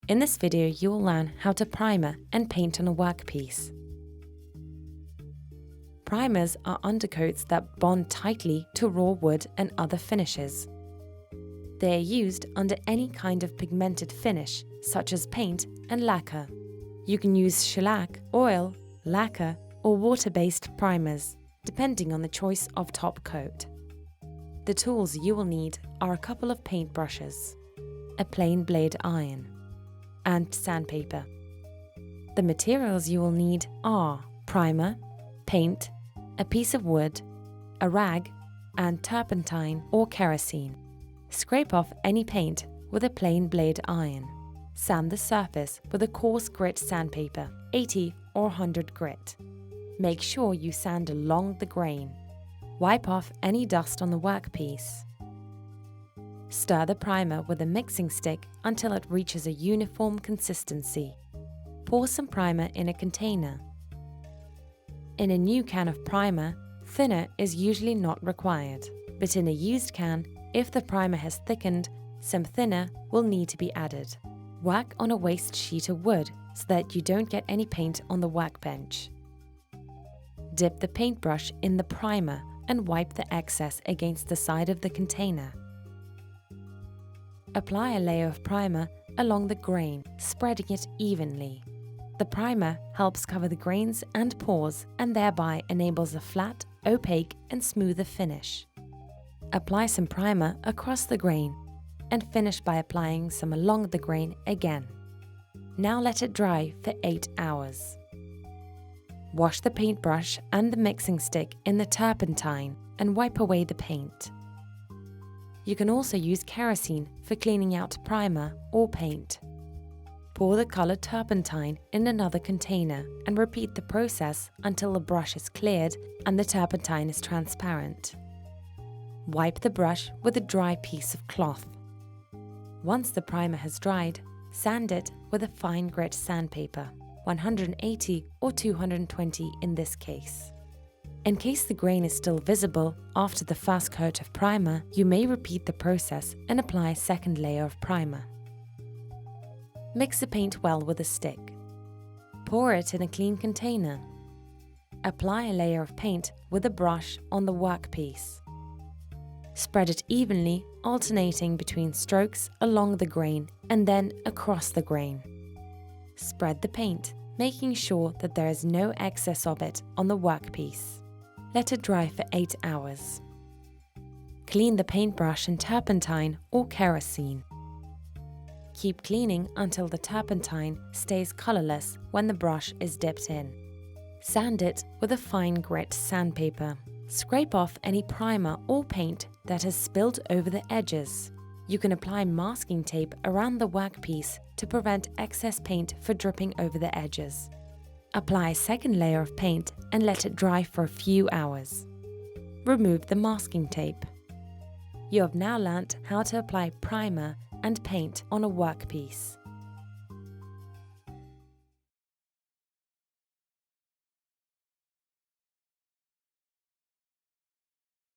In this video, you will learn how to primer and paint on a workpiece. Primers are undercoats that bond tightly to raw wood and other finishes. They are used under any kind of pigmented finish, such as paint and lacquer. You can use shellac, oil, lacquer, or water-based primers, depending on the choice of top coat. The tools you will need are a couple of paint brushes, a plain blade iron, and sandpaper. The materials you will need are primer, paint, a piece of wood, a rag, and turpentine or kerosene. Scrape off any paint with a plain blade iron. Sand the surface with a coarse grit sandpaper, 80 or 100 grit. Make sure you sand along the grain. Wipe off any dust on the workpiece. Stir the primer with a mixing stick until it reaches a uniform consistency. Pour some primer in a container. In a new can of primer, thinner is usually not required, but in a used can, if the primer has thickened, some thinner will need to be added. Work on a waste sheet of wood so that you don't get any paint on the workbench. Dip the paintbrush in the primer and wipe the excess against the side of the container. Apply a layer of primer along the grain, spreading it evenly. The primer helps cover the grains and pores and thereby enables a flat, opaque, and smoother finish. Apply some primer across the grain and finish by applying some along the grain again. Now let it dry for 8 hours. Wash the paintbrush and the mixing stick in the turpentine and wipe away the paint. You can also use kerosene for cleaning out primer or paint. Pour the colored turpentine in another container and repeat the process until the brush is cleared and the turpentine is transparent. Wipe the brush with a dry piece of cloth. Once the primer has dried, sand it with a fine grit sandpaper, 180 or 220 in this case. In case the grain is still visible after the first coat of primer, you may repeat the process and apply a second layer of primer. Mix the paint well with a stick. Pour it in a clean container. Apply a layer of paint with a brush on the workpiece. Spread it evenly, alternating between strokes along the grain and then across the grain. Spread the paint, making sure that there is no excess of it on the workpiece. Let it dry for 8 hours. Clean the paintbrush in turpentine or kerosene. Keep cleaning until the turpentine stays colorless when the brush is dipped in. Sand it with a fine grit sandpaper. Scrape off any primer or paint that has spilled over the edges. You can apply masking tape around the workpiece to prevent excess paint from dripping over the edges. Apply a second layer of paint and let it dry for a few hours. Remove the masking tape. You have now learnt how to apply primer and paint on a workpiece.